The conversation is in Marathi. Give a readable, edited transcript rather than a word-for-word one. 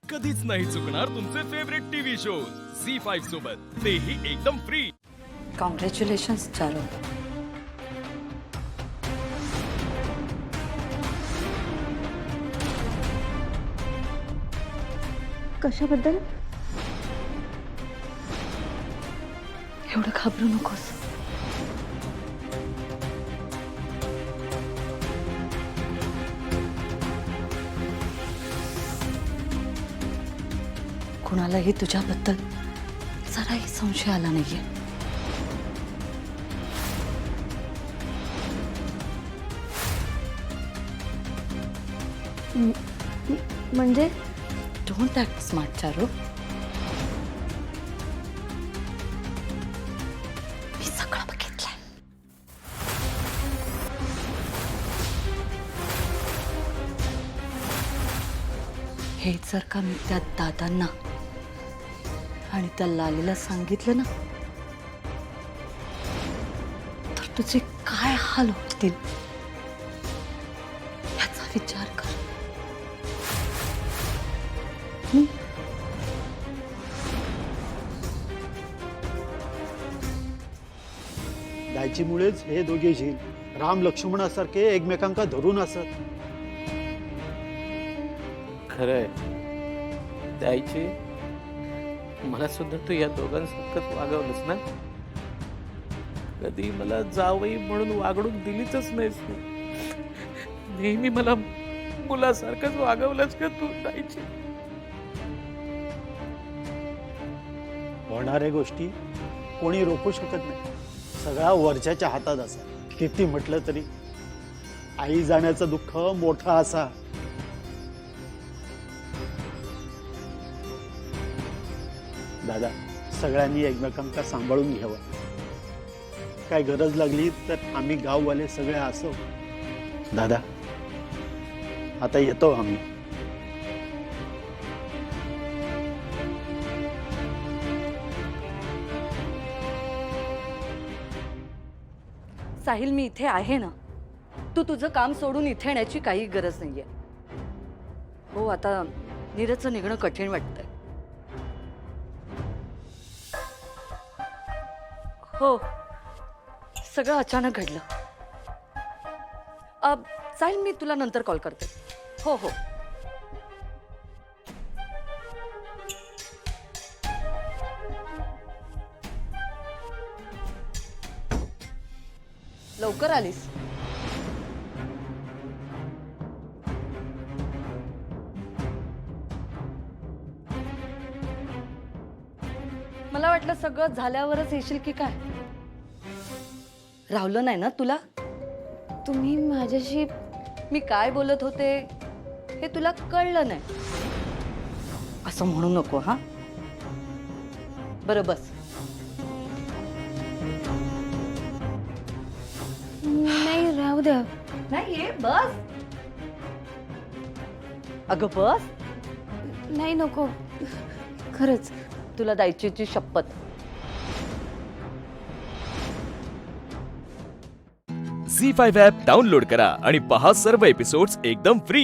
कधीच नाही चुकणार तुमचे फेवरेट टीव्ही शोज झी5 सोबत, तेही एकदम फ्री। कॉंग्रॅच्युलेशन्स चारू। कशाबद्दल? एवढं घाबरू नकोस। कुणालाही तुझ्याबद्दल जराही संशय आला नाहीये। म्हणजे डोंट ऍक्ट स्मार्ट चारू। मी सगळं बघितलंय। हे जर का मी त्या दादांना आणि त्या लालीला सांगितलं ना, तर तुझे काय हाल होतील याचा विचार कर। दायची मुळेच हे दोघे झील राम लक्ष्मणासारखे एकमेकांका धरून असत। खरंय द्यायची, मला सुद्धा तू या दोघांसारखंच वागवलंस ना। कधी मला जावई म्हणून वागणूक दिलीच नाहीस तू। नेहमी मला मुलासारखंच वागवलंस का तू द्यायची। होणाऱ्या गोष्टी कोणी रोखू शकत नाही, सगळा वरच्याच्या हातात असा। किती म्हटलं तरी आई जाण्याचं दुःख मोठा असा। दादा, सगळ्यांनी एकमेकांका सांभाळून घ्यावं। काय गरज लागली तर आम्ही गाववाले सगळे असो। दादा, आता येतो आम्ही। साहिल, मी इथे आहे ना। तू तुझं काम सोडून इथे येण्याची काही गरज नाहीये। हो, आता नीरजचं निघणं कठीण वाटतंय। हो, सगळं अचानक घडलं। साहिल, मी तुला नंतर कॉल करते। हो हो। लवकर आलीस। मला वाटलं सगळं झाल्यावरच येशील की काय। राहुलं नाही ना तुला? तुम्ही माझ्याशी मी काय बोलत होते हे तुला कळलं नाही असं म्हणू नको हा। बरं बस। नाही, राहू द्या। नाही, ये बस। अगं बस। नाही, नको, खरंच। तुला द्यायची शपथ। झी5 ॲप डाउनलोड करा आणि पहा सर्व एपिसोड्स एकदम फ्री।